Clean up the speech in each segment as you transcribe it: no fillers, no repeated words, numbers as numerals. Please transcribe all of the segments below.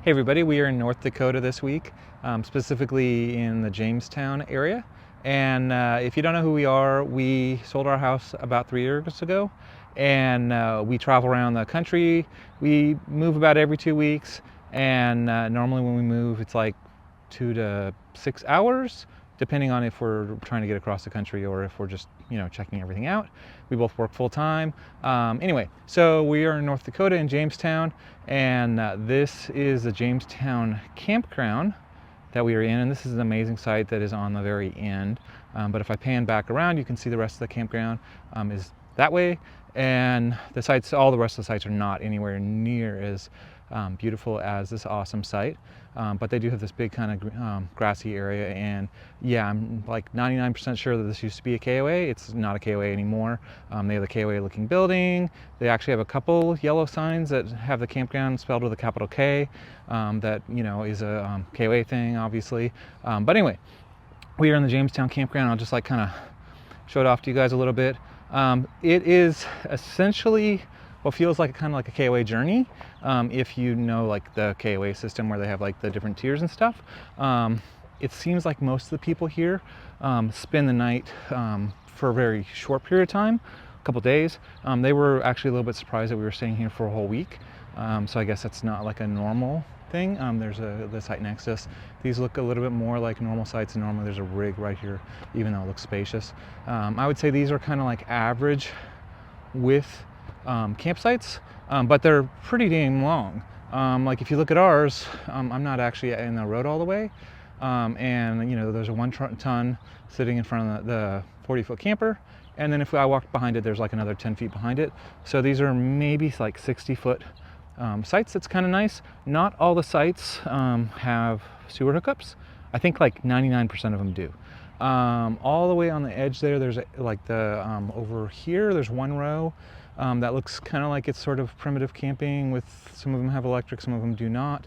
Hey everybody, we are in North Dakota this week, specifically in the Jamestown area. And if you don't know who we are, we sold our house about 3 years ago, and we travel around the country. We move about every 2 weeks, and normally when we move, it's like 2 to 6 hours, depending on if we're trying to get across the country or if we're just, checking everything out. We both work full time. Anyway, so we are in North Dakota in Jamestown, and this is the Jamestown Campground that we are in, and this is an amazing site that is on the very end. But if I pan back around, you can see the rest of the campground is that way, and all the rest of the sites are not anywhere near as beautiful as this awesome site. But they do have this big kind of grassy area, and yeah, I'm like 99% sure that this used to be a KOA. It's not a KOA anymore. They have the KOA looking building. They actually have a couple yellow signs that have the campground spelled with a capital K. That is a KOA thing, obviously. But anyway, we are in the Jamestown Campground. I'll just kind of show it off to you guys a little bit. It is essentially what feels like kind of like a KOA journey, if you know like the KOA system where they have like the different tiers and stuff. It seems like most of the people here spend the night for a very short period of time, a couple days. They were actually a little bit surprised that we were staying here for a whole week. So I guess that's not like a normal thing. There's the site next to us. These look a little bit more like normal sites, and normally there's a rig right here, even though it looks spacious. I would say these are kind of like average width campsites, but they're pretty dang long. Like if you look at ours, I'm not actually in the road all the way, and there's a 1 ton sitting in front of the 40-foot camper, and then if I walked behind it, there's like another 10 feet behind it. So these are maybe like 60-foot sites. That's kind of nice. Not all the sites have sewer hookups. I think like 99% of them do. All the way on the edge there's over here, there's one row that looks kind of like it's sort of primitive camping, with some of them have electric, some of them do not.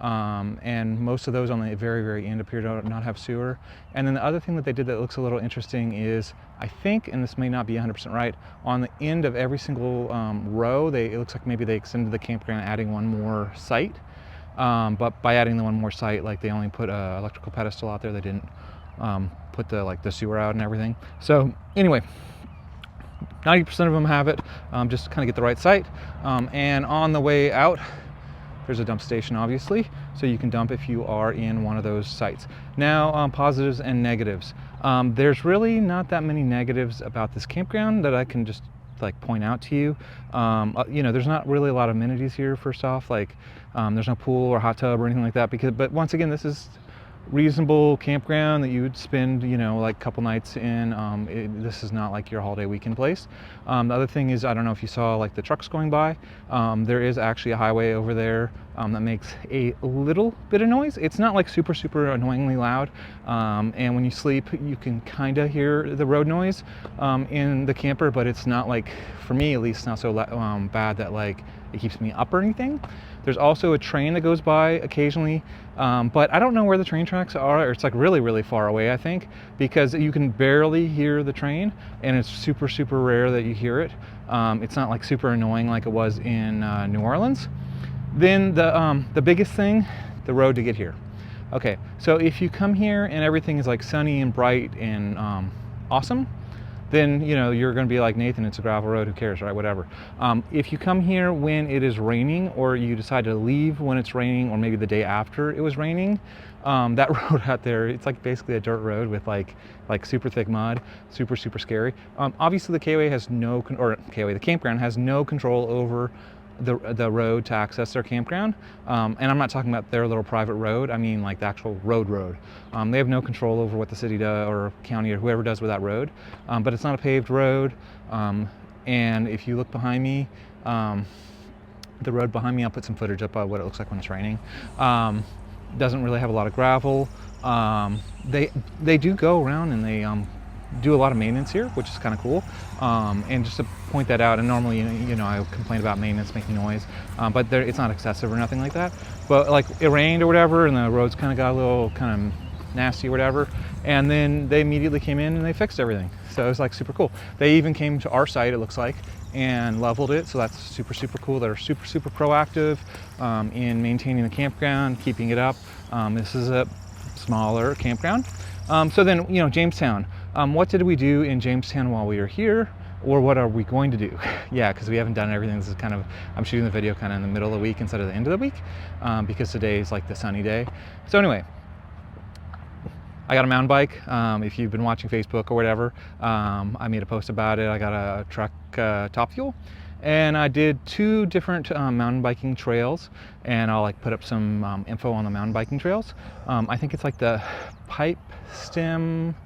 And most of those on the very, very end appear to not have sewer. And then the other thing that they did that looks a little interesting is, I think, and this may not be 100% right, on the end of every single row, it looks like maybe they extended the campground adding one more site. But by adding the one more site, like they only put an electrical pedestal out there. They didn't put the sewer out and everything. So anyway, 90% of them have it, just to kind of get the right site. And on the way out, there's a dump station, obviously, so you can dump if you are in one of those sites. Now, positives and negatives. There's really not that many negatives about this campground that I can just point out to you. There's not really a lot of amenities here. First off, there's no pool or hot tub or anything like that. But once again, this is reasonable campground that you would spend, a couple nights in. This is not like your holiday weekend place. The other thing is, I don't know if you saw the trucks going by. There is actually a highway over there that makes a little bit of noise. It's not super, super annoyingly loud. And when you sleep, you can kind of hear the road noise in the camper, but it's not for me at least, not so bad that it keeps me up or anything. There's also a train that goes by occasionally, but I don't know where the train tracks are. It's really, really far away, I think, because you can barely hear the train, and it's super, super rare that you hear it. It's not super annoying like it was in New Orleans. Then the biggest thing, the road to get here. Okay, so if you come here and everything is sunny and bright and awesome, then you're going to be like, Nathan, it's a gravel road, who cares, right? Whatever. If you come here when it is raining, or you decide to leave when it's raining, or maybe the day after it was raining, that road out there, it's basically a dirt road with like super thick mud, super, super scary. Obviously the KOA has the campground has no control over the road to access their campground, and I'm not talking about their little private road. I mean the actual road. They have no control over what the city does, or county, or whoever does with that road. But it's not a paved road, and if you look behind me, the road behind me, I'll put some footage up of what it looks like when it's raining. Doesn't really have a lot of gravel. They do go around and they do a lot of maintenance here, which is kind of cool. And just to point that out, and normally I complain about maintenance making noise, but it's not excessive or nothing like that. But it rained or whatever, and the roads kind of got a little kind of nasty or whatever. And then they immediately came in and they fixed everything. So it was like super cool. They even came to our site, it looks like, and leveled it. So that's super, super cool. They're super, super proactive in maintaining the campground, keeping it up. This is a smaller campground. So then, you know, Jamestown. What did we do in Jamestown while we were here? Or what are we going to do? Yeah, because we haven't done everything. This is kind of, I'm shooting the video kind of in the middle of the week instead of the end of the week, because today is like the sunny day. So anyway, I got a mountain bike. If you've been watching Facebook or whatever, I made a post about it. I got a truck top fuel, and I did 2 different mountain biking trails, and I'll like put up some info on the mountain biking trails. I think it's like the Pipe Stem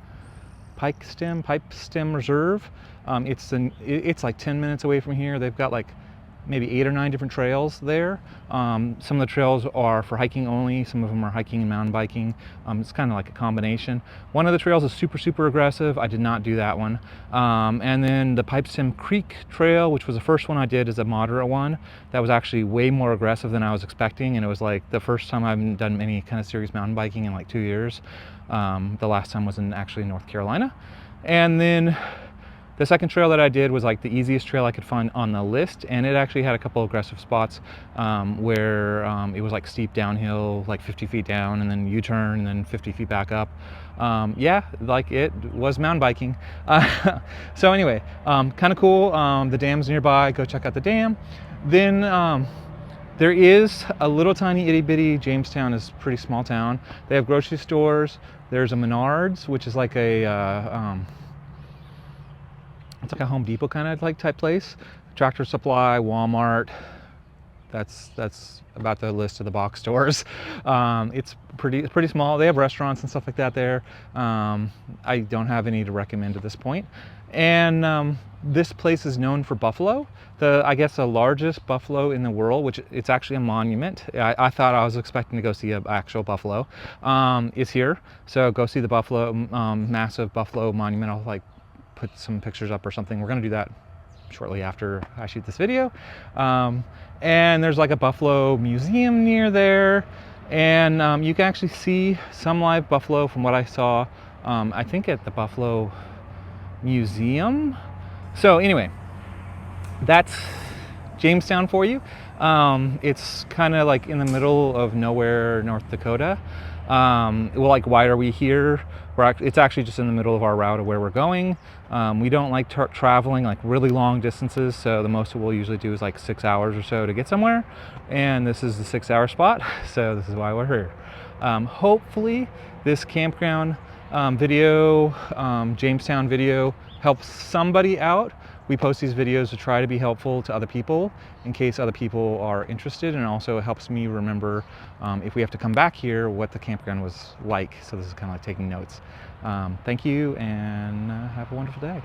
Reserve. It's like 10 minutes away from here. They've got like maybe 8 or 9 different trails there. Some of the trails are for hiking only. Some of them are hiking and mountain biking. It's kind of like a combination. One of the trails is super, super aggressive. I did not do that one. And then the Pipestem Creek Trail, which was the first one I did, is a moderate one. That was actually way more aggressive than I was expecting. And it was like the first time I've done any kind of serious mountain biking in like 2 years. The last time was in actually North Carolina. And then the second trail that I did was like the easiest trail I could find on the list, and it actually had a couple aggressive spots where it was like steep downhill, like 50 feet down, and then U-turn, and then 50 feet back up. Yeah, like it was mountain biking. So anyway, kind of cool. The dam's nearby. Go check out the dam. Then there is a little tiny itty bitty, Jamestown is a pretty small town. They have grocery stores. There's a Menards, which is like a it's like a Home Depot kind of like type place. Tractor Supply, Walmart. That's about the list of the box stores. It's pretty small. They have restaurants and stuff like that there. I don't have any to recommend at this point. And this place is known for buffalo. I guess the largest buffalo in the world, which it's actually a monument. I thought I was expecting to go see an actual buffalo. Is here. So go see the buffalo, massive buffalo monument. I'll like put some pictures up or something. We're gonna do that shortly after I shoot this video. And there's like a buffalo museum near there, and you can actually see some live buffalo from what I saw, I think at the Buffalo Museum. So anyway, that's Jamestown for you. It's kind of like in the middle of nowhere, North Dakota. Well, like, why are we here? It's actually just in the middle of our route of where we're going. We don't like traveling like really long distances, so the most we'll usually do is like 6 hours or so to get somewhere, and this is the 6-hour spot, so this is why we're here. Hopefully this campground video, Jamestown video, helps somebody out. We post these videos to try to be helpful to other people in case other people are interested, and also it helps me remember if we have to come back here what the campground was like. So this is kind of like taking notes. Thank you, and have a wonderful day.